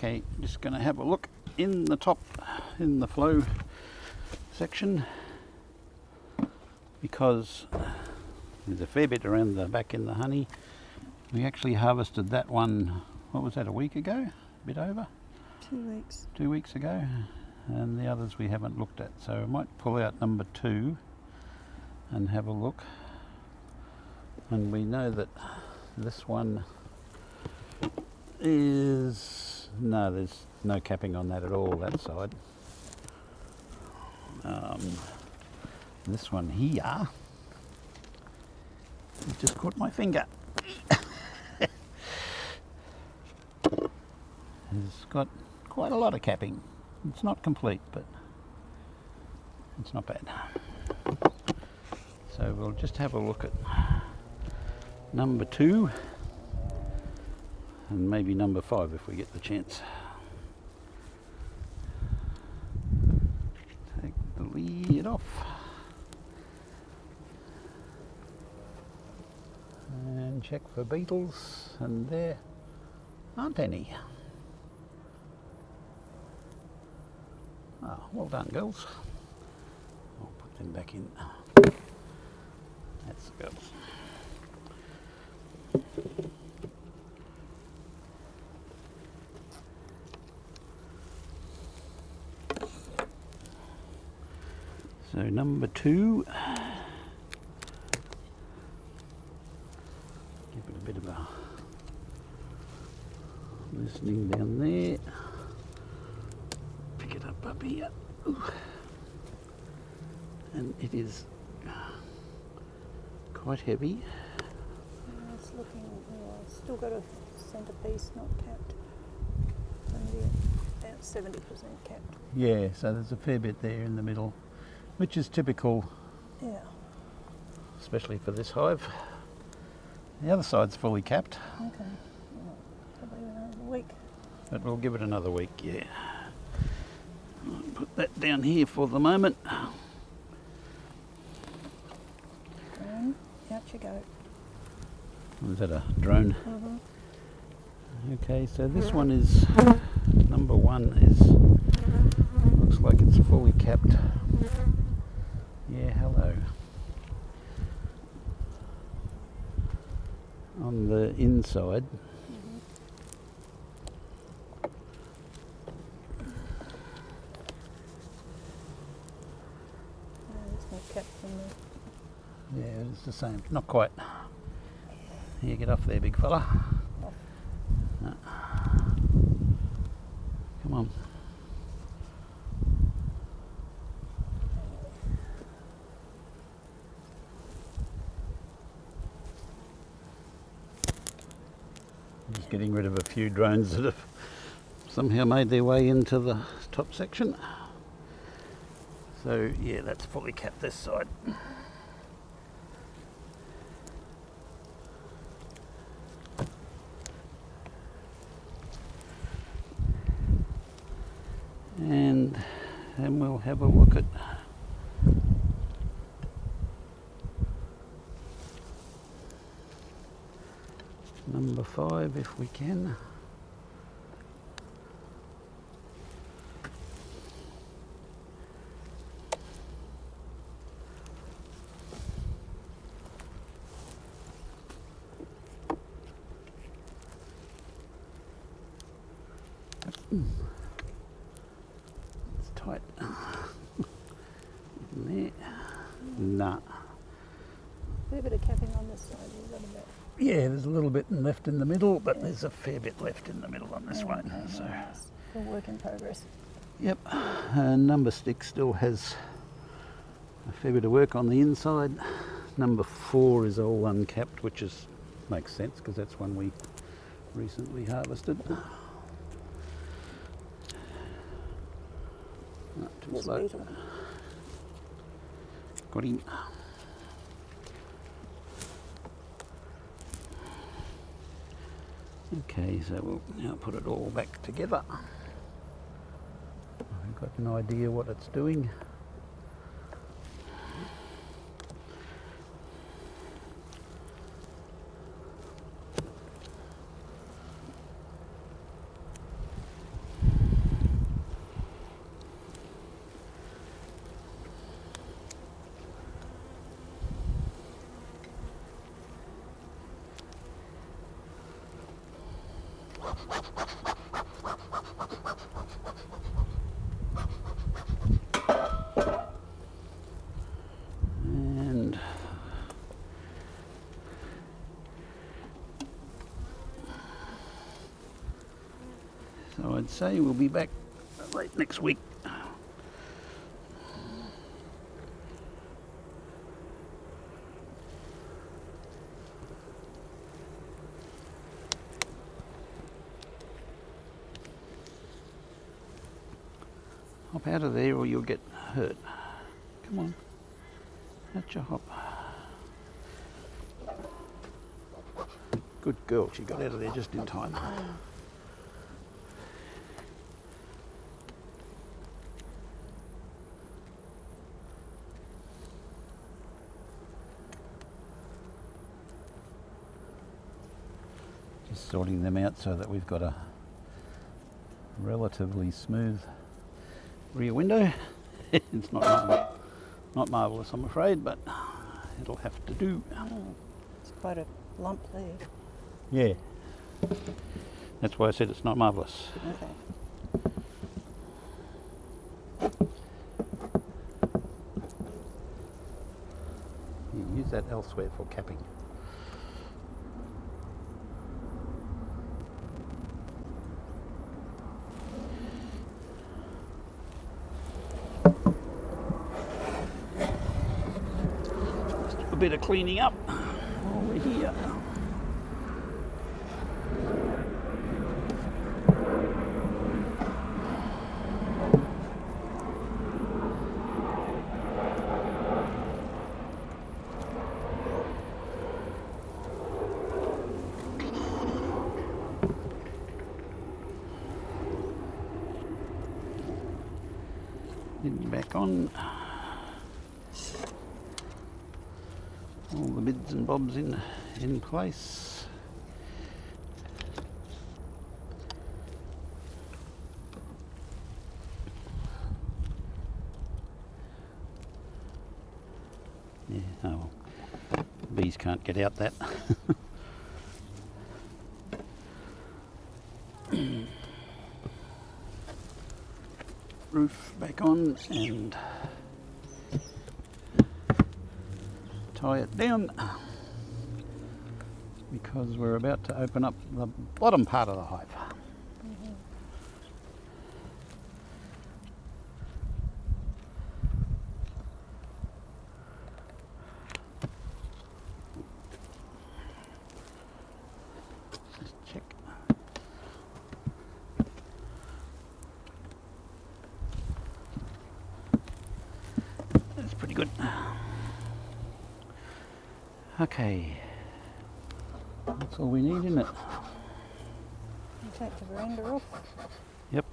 Okay, just going to have a look in the top, in the flow section, because there's a fair bit around the back in the honey. We actually harvested that one, what was that, a week ago? A bit over? 2 weeks. 2 weeks ago. And the others we haven't looked at. So I might pull out number 2 and have a look. And we know that this one is, no, there's no capping on that at all, that side. This one here, it just caught my finger. It's got quite a lot of capping. It's not complete, but it's not bad. So we'll just have a look at number 2 and maybe number 5 if we get the chance. Take the lid off and check for beetles, and there aren't any. Oh, well done, girls. I'll put them back in. That's the girls. So number 2, give it a bit of a listening down there. Pick it up here. Ooh. And it is quite heavy. It's looking, well, it's still got a centrepiece not capped. Only about 70% capped. Yeah, so there's a fair bit there in the middle, which is typical, Yeah. especially for this hive. The other side's fully capped, Okay. Well, probably another week. but we'll give it another week, yeah. I'll put that down here for the moment. Drone, out you go. Is that a drone? Mm-hmm. Okay, so this one is, number 1 is, looks like it's fully capped. Yeah, hello. On the inside. There's no cap from there. Yeah, it's the same. Not quite. Here, get off there, big fella. Off. No. Come on. Just getting rid of a few drones that have somehow made their way into the top section. So yeah, that's fully capped this side. And then we'll have a look at number 5 if we can. It's tight. There. Nah. Fair bit of capping on this side. You've got a bit. Yeah, there's a little bit left in the middle, but there's a fair bit left in the middle on this one. Okay, So, nice. Still work in progress. yep. Number 6 still has a fair bit of work on the inside. Number 4 is all uncapped, which is makes sense because that's one we recently harvested. Not too There's slow. beetle. Got him. Okay, so we'll now put it all back together. I've got an idea what it's doing. And so I'd say we'll be back late next week. Hop out of there or you'll get hurt. Come on, out your hop. Good girl, she got out of there just in time. Just sorting them out so that we've got a relatively smooth rear window. It's not marvellous, I'm afraid, but it'll have to do. It's quite a lump there. Yeah, that's why I said it's not marvellous. Okay. You use that elsewhere for capping. A bit of cleaning up over here. Then back on. All the bits and bobs in place. Yeah, oh well. Bees can't get out that. Roof back on and tie it down because we're about to open up the bottom part of the hive. Just check. That's pretty good. Okay, that's all we need, isn't it? You take the veranda off. Yep.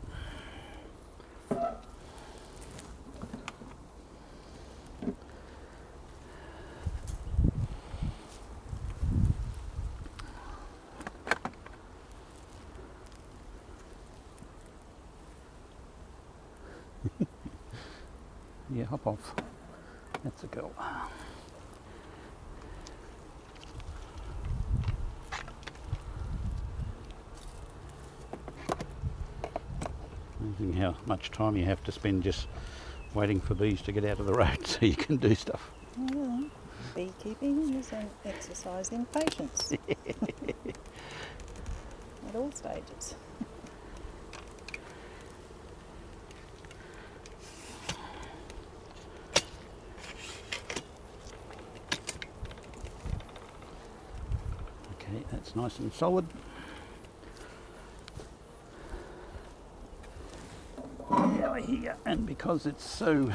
Yeah, hop off. That's a girl. Amazing how much time you have to spend just waiting for bees to get out of the road so you can do stuff. Yeah. Beekeeping is an exercise in patience. At all stages. Okay, that's nice and solid. Here, and because it's so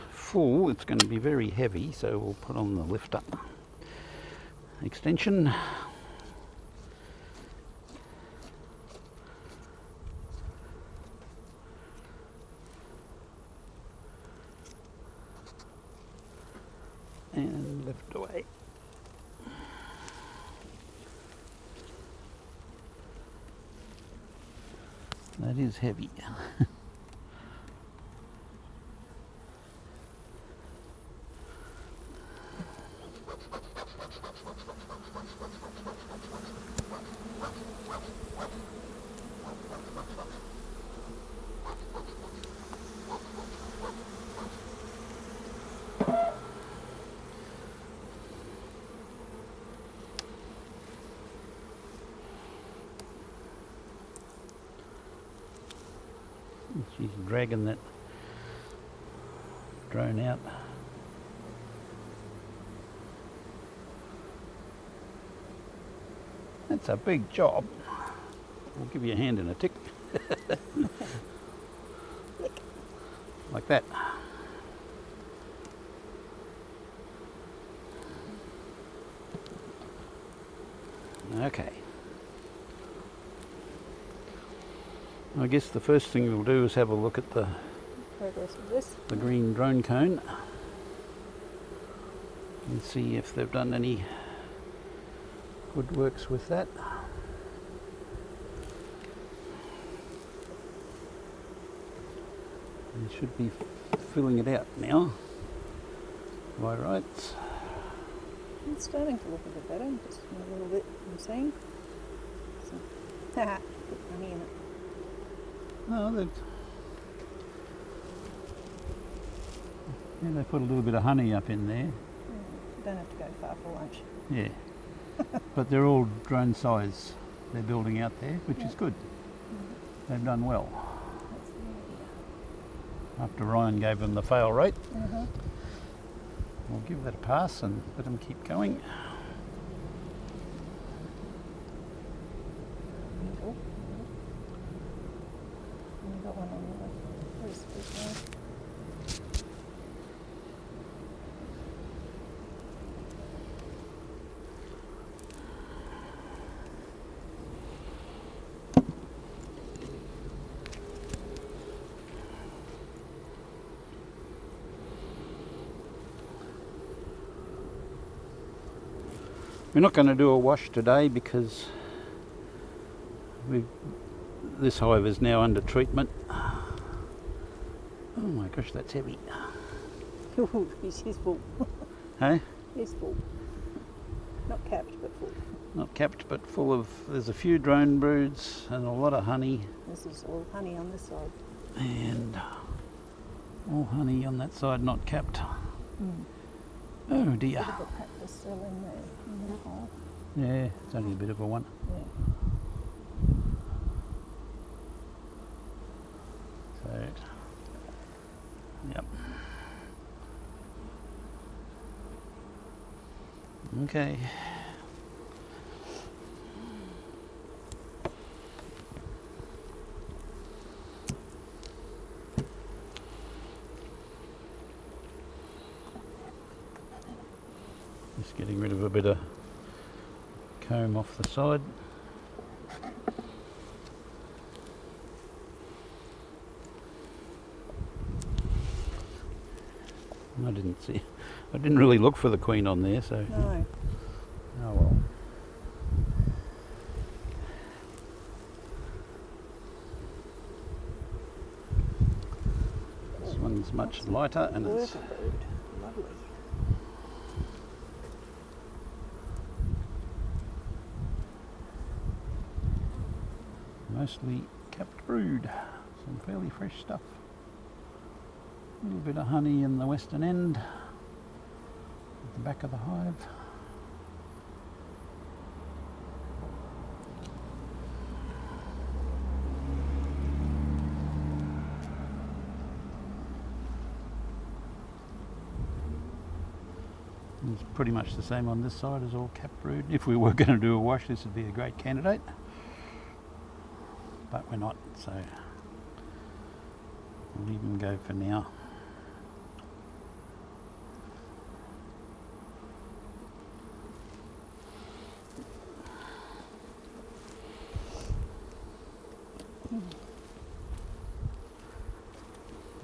full, it's going to be very heavy, so we'll put on the lift up extension. And lift away. That is heavy. She's dragging that drone out. That's a big job. We'll give you a hand in a tick. Like that. Okay. I guess the first thing we'll do is have a look at the Progress of this. green drone cone and see if they've done any good works with that. They should be filling it out now. Am I right? It's starting to look a bit better, just a little bit, I'm seeing. So, haha, put honey in it. No, they put a little bit of honey up in there. You don't have to go far for lunch. Yeah. But they're all drone size they're building out there, which is good. They've done well. That's the idea. After Ryan gave them the fail rate, Uh-huh. we'll give that a pass and let them keep going. Oh, you got one on the wrist as well. We're not going to do a wash today because this hive is now under treatment. Oh my gosh, that's heavy. He's full. Hey? He's full. Not capped, but full. Not capped, but full of, there's a few drone broods and a lot of honey. This is all honey on this side. And all honey on that side, not capped. Oh dear. Bit of a practice cell in there, in that hole. Yeah, it's only a bit of a one. Yeah. So, yep. Okay. Just getting rid of a bit of comb off the side. I didn't really look for the queen on there, so. No. Oh well. This one's much lighter and it's Worker bird. Lovely. mostly capped brood. Some fairly fresh stuff. A little bit of honey in the western end, at the back of the hive. It's pretty much the same on this side as all capped brood. If we were going to do a wash, this would be a great candidate, but we're not, so we'll leave them go for now.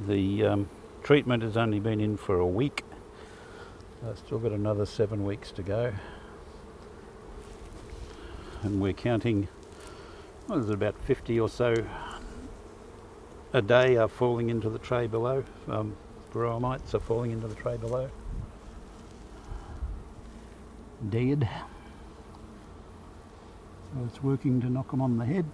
The treatment has only been in for a week. I've still got another 7 weeks to go, and we're counting, well, there's about 50 or so a day are falling into the tray below. Varroa mites are falling into the tray below, dead. So it's working to knock them on the head.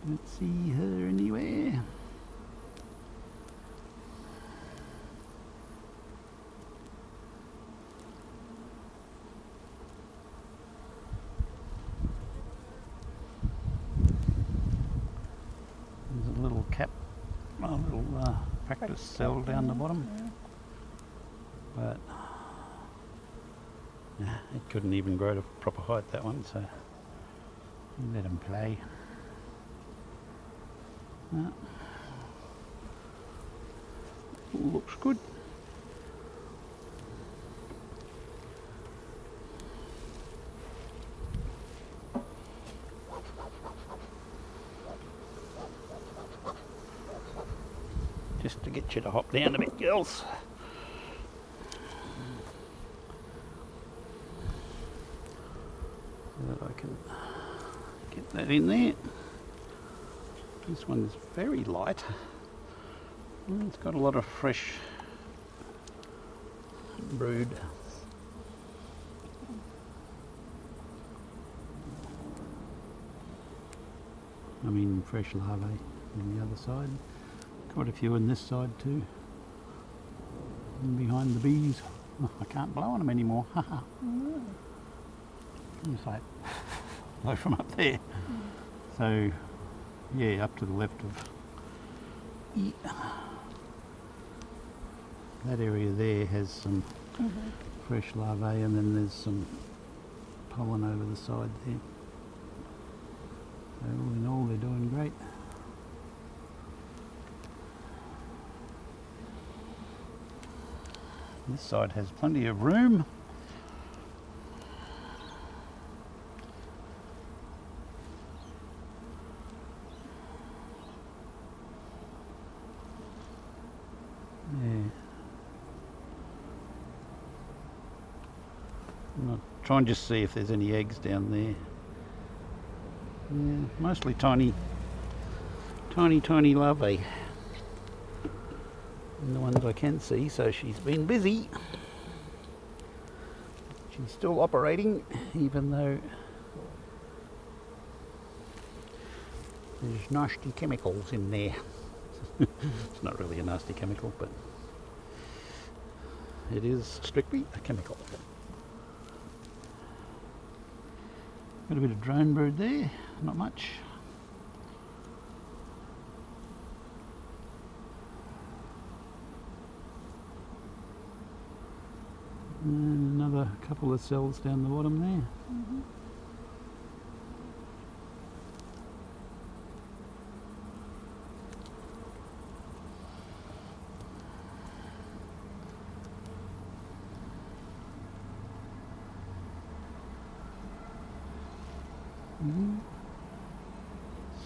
Don't see her anywhere. practice cell down the bottom, but it couldn't even grow to proper height, that one, so let them play. Looks good. Just to get you to hop down a bit, girls. So that I can get that in there. This one is very light. It's got a lot of fresh brood. I mean fresh larvae on the other side. Quite a few on this side too. And behind the bees. Oh, I can't blow on them anymore. It's like blow from up there. So yeah, up to the left of that area there has some fresh larvae, and then there's some pollen over the side there. So all in all, they're doing great. This side has plenty of room. Yeah. I'll try and just see if there's any eggs down there. Yeah, mostly tiny larvae. And the ones I can see, so she's been busy. She's still operating, even though there's nasty chemicals in there. It's not really a nasty chemical, but it is strictly a chemical. Got a bit of drone brood there, not much. And another couple of cells down the bottom there.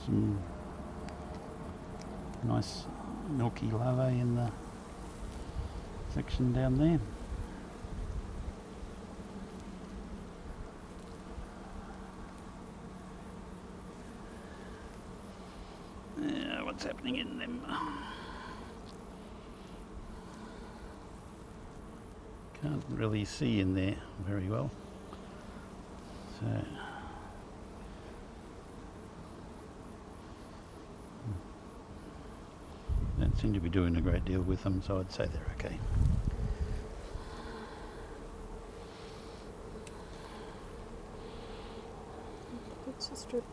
Some nice milky larvae in the section down there. What's happening in them? Can't really see in there very well. So don't seem to be doing a great deal with them, so I'd say they're okay. It's a strip.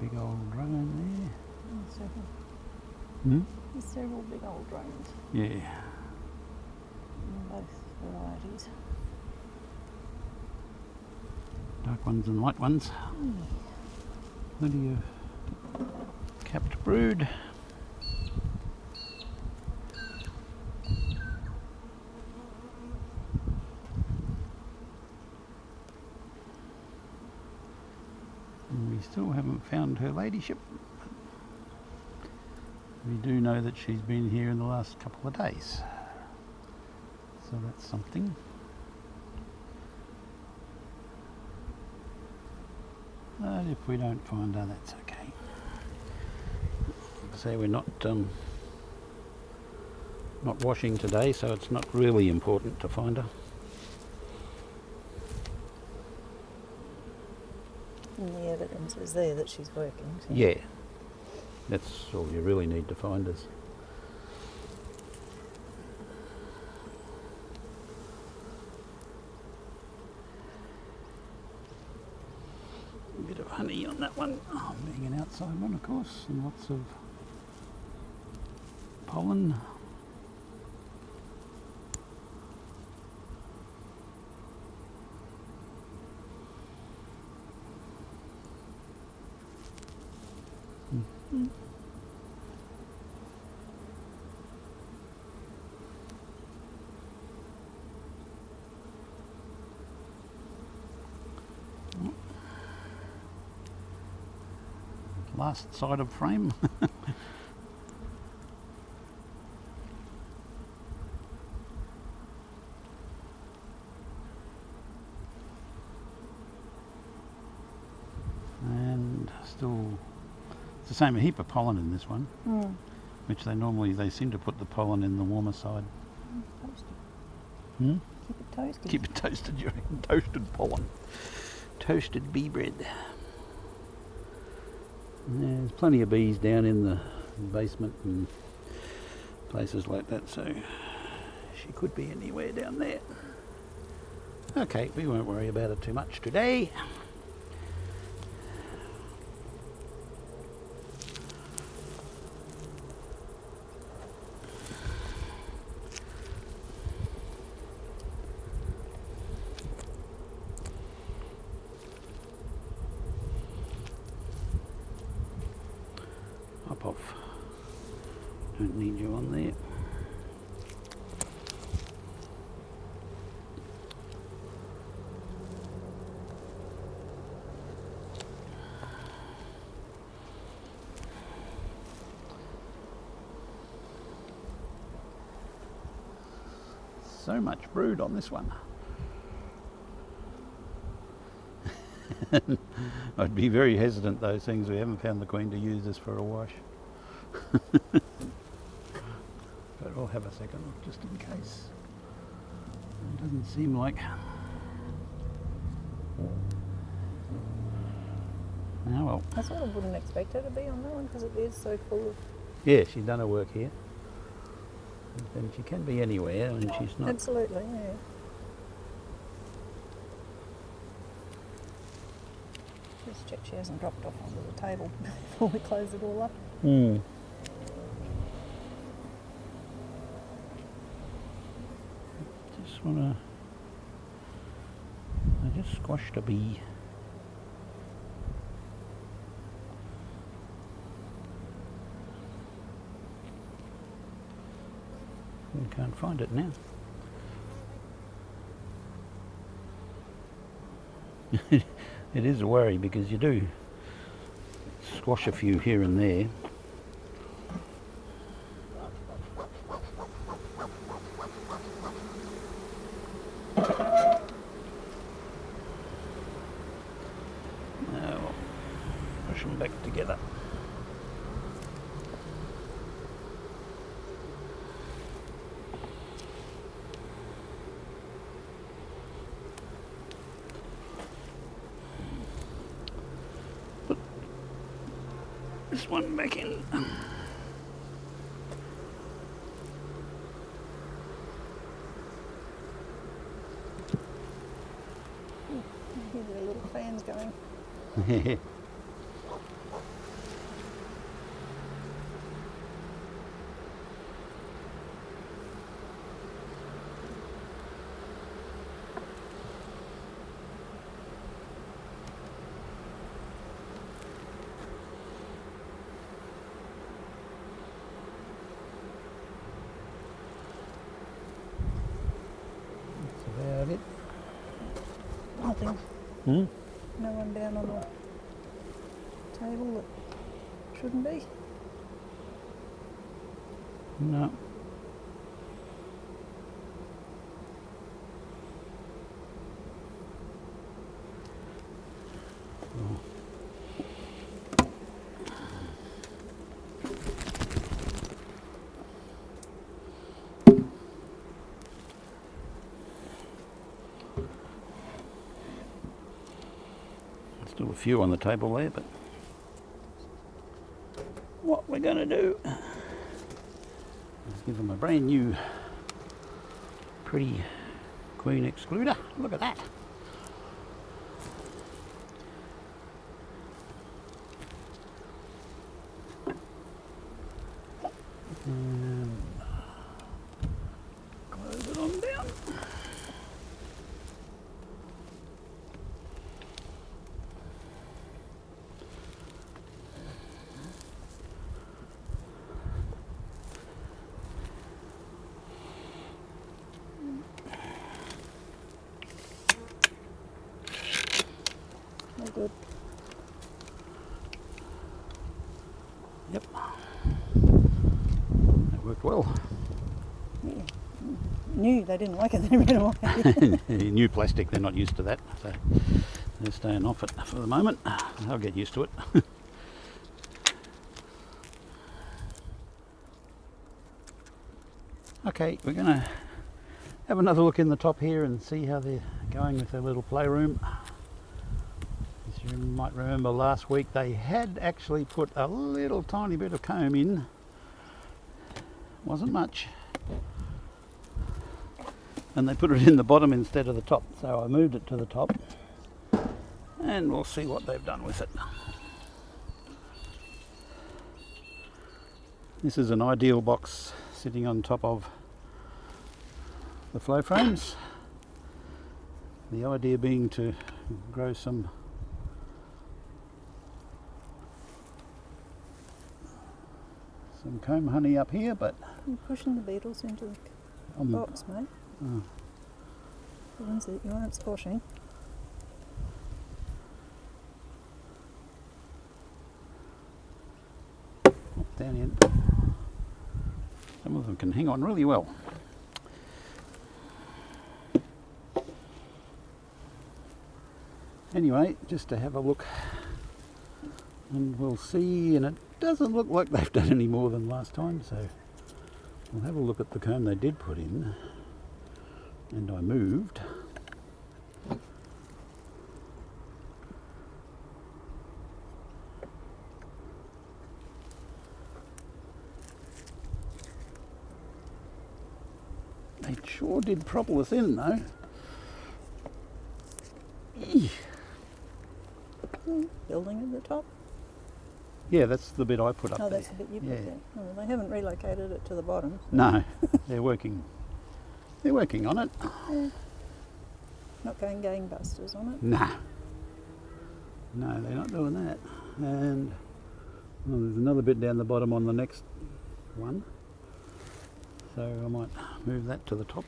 Big old drone there. There's several big old drones. Yeah. In both varieties. Dark ones and light ones. Plenty of capped brood. And we still haven't found her ladyship. We do know that she's been here in the last couple of days. So that's something. But if we don't find her, that's okay. So we're not washing today, so it's not really important to find her. And the evidence is there that she's working. So. Yeah, that's all you really need to find us. A bit of honey on that one, being an outside one of course, and lots of pollen. Last side of frame. And still, it's the same, a heap of pollen in this one, which they seem to put the pollen in the warmer side. Toasted. Keep it toasted. Keep it toasted, you reckon? Toasted pollen. Toasted bee bread. There's plenty of bees down in the basement and places like that, so she could be anywhere down there. Okay, we won't worry about it too much today. Hop off. Don't need you on there. So much brood on this one. I'd be very hesitant though, seeing as we haven't found the queen to use this for a wash. But I'll have a second look just in case. It doesn't seem like... Oh well. I sort of wouldn't expect her to be on that one because it is so full of... Yeah, she's done her work here. And she can be anywhere and she's not... Absolutely, yeah. Just check she hasn't dropped off onto the table before we close it all up. Just wanna... I just squashed a bee. I can't find it now. It is a worry because you do squash a few here and there. Now, push them back together. This one back in. Hear their little fans going. That's about it. Nothing. Hmm? No one down on the table that shouldn't be. No. Oh, Still a few on the table there, but what we're going to do is give them a brand new pretty queen excluder. Look at that. And close it on down. All good. Yep. That worked well. Yeah. Knew they didn't like it, they ran away. New plastic, they're not used to that, so they're staying off it for the moment. They'll get used to it. Okay, we're going to have another look in the top here and see how they're going with their little playroom. As you might remember, last week they had actually put a little tiny bit of comb in. Wasn't much. And they put it in the bottom instead of the top, so I moved it to the top and we'll see what they've done with it. This is an ideal box sitting on top of the flow frames. The idea being to grow some comb honey up here, but You're pushing the beetles into the box, mate. Oh. The ones that you aren't squashing. Down in. Some of them can hang on really well. Anyway, just to have a look, and we'll see, and it doesn't look like they've done any more than last time, so we'll have a look at the comb they did put in, and I moved. They sure did propel us in though. Eesh. Building at the top. Yeah, that's the bit I put up Oh, there. that's the bit you Yeah. put there. Oh, they haven't relocated it to the bottom. No, they're working. They're working on it. Not going gangbusters on it. Nah. No, they're not doing that. And well, there's another bit down the bottom on the next one. So I might move that to the top.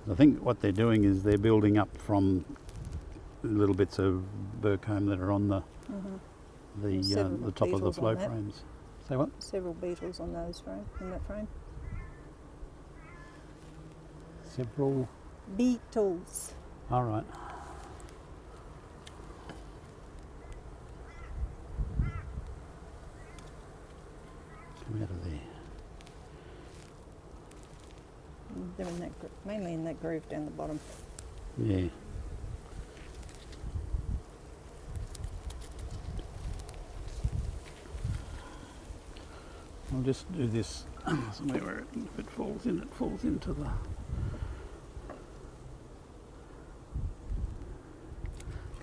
I think what they're doing is they're building up from little bits of burr comb that are on the Several top of the beetles flow on that. frames. Say what? Several beetles on those in that frame. Several. Beetles. All right. Come out of there. They're in that mainly in that groove down the bottom. Yeah. I'll just do this somewhere where if it falls in, it falls into the...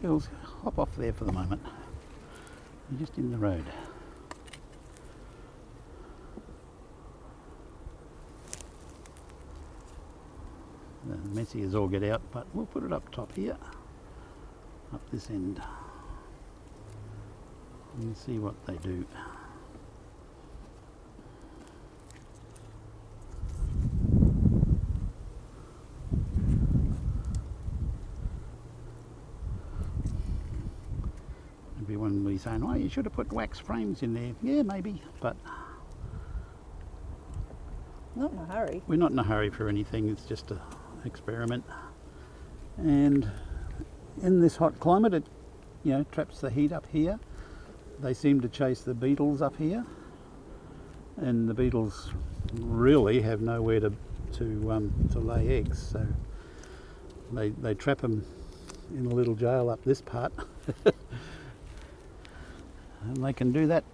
Girls, hop off there for the moment. You're just in the road. Messy as all get out, but we'll put it up top here, up this end, and see what they do. Everyone will be saying, "Oh, you should have put wax frames in there." Yeah, maybe, but Not in a hurry. we're not in a hurry for anything. It's just a experiment, and in this hot climate, it traps the heat up here. They seem to chase the beetles up here, and the beetles really have nowhere to lay eggs, so they trap them in a little jail up this part, and they can do that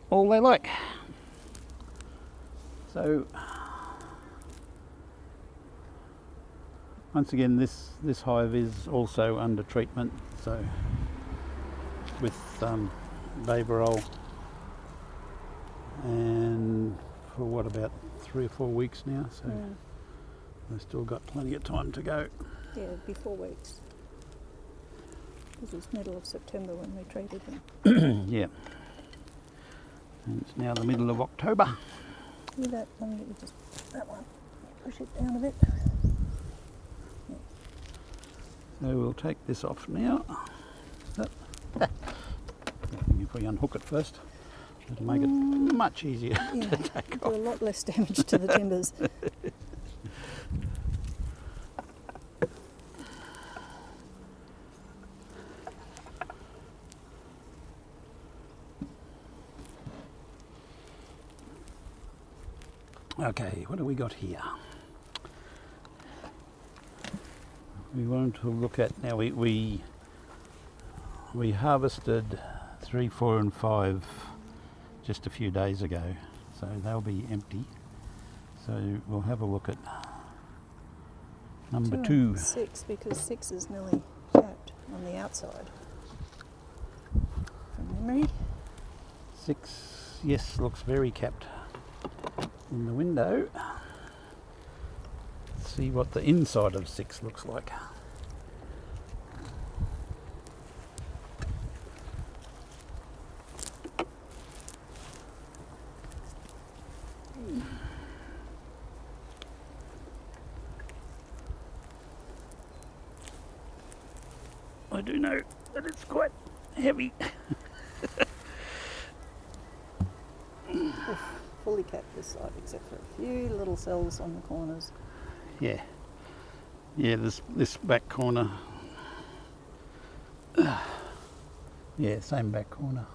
all they like. So once again, this hive is also under treatment, so with Baverol, and for what, about 3 or 4 weeks now, so they've still got plenty of time to go. Yeah, it'd be 4 weeks. This was middle of September when we treated them. Yeah. And it's now the middle of October. See that one? Just that one. Push it down a bit. So we'll take this off now. If we unhook it first, it'll make it much easier to take Do off. a lot less damage to the timbers. Okay, what do we got here? We want to look at now. We harvested 3, 4, and 5 just a few days ago, so they'll be empty. So we'll have a look at number 2. 6, because 6 is nearly capped on the outside. From memory. 6, yes, looks very capped in the window. Let's see what the inside of 6 looks like. I do know that it's quite heavy. Fully capped this side, except for a few little cells on the corners. Yeah, this back corner. Yeah, same back corner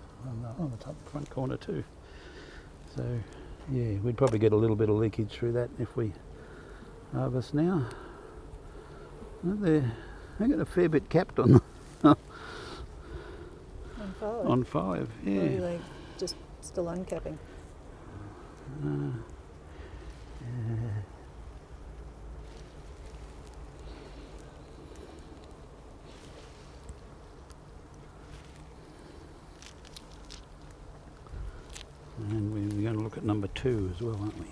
on the top front corner too. So yeah, we'd probably get a little bit of leakage through that if we harvest now. They got a fair bit capped on On 5. on 5. Yeah. Or are they just still uncapping? And we're going to look at number 2 as well, aren't we?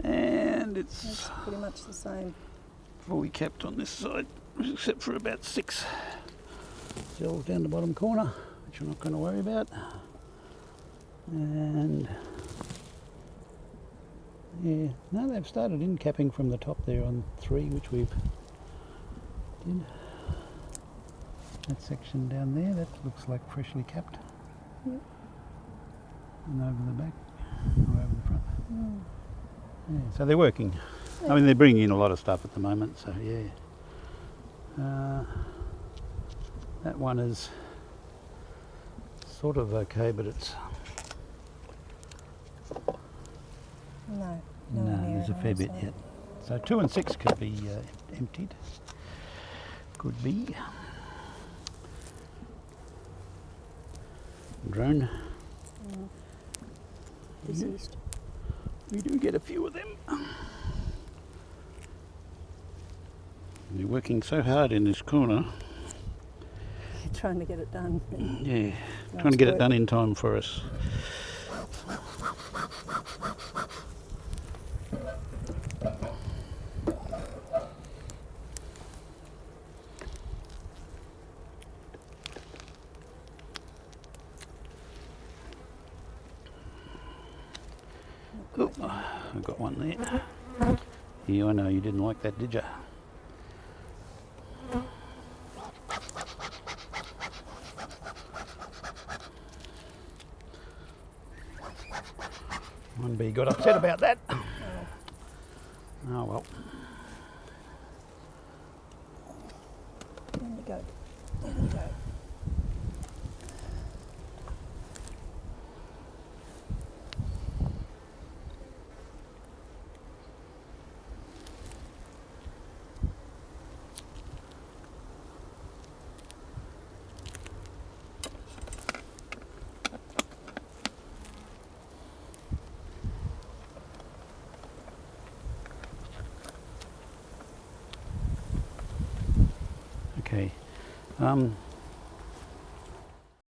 And It's it's pretty much the same. fully capped on this side, except for about 6 cells down the bottom corner, which I'm not going to worry about. And yeah, no, they've started in capping from the top there on 3, which we've did. That section down there, that looks like freshly capped. Yep. And over the back, or over the front. Yeah, so they're working. I mean, they're bringing in a lot of stuff at the moment, so yeah. That one is sort of okay, but it's No, there's a fair bit yet. So 2 and 6 could be emptied. Could be. Drone. Deceased. We do get a few of them. They're working so hard in this corner. Trying to get it done. Yeah, Nice trying to get work. it done in time for us. Oh, I got one there. Yeah, I know you didn't like that, did you? One bee got upset about that. Oh well. There you go. There you go. Okay.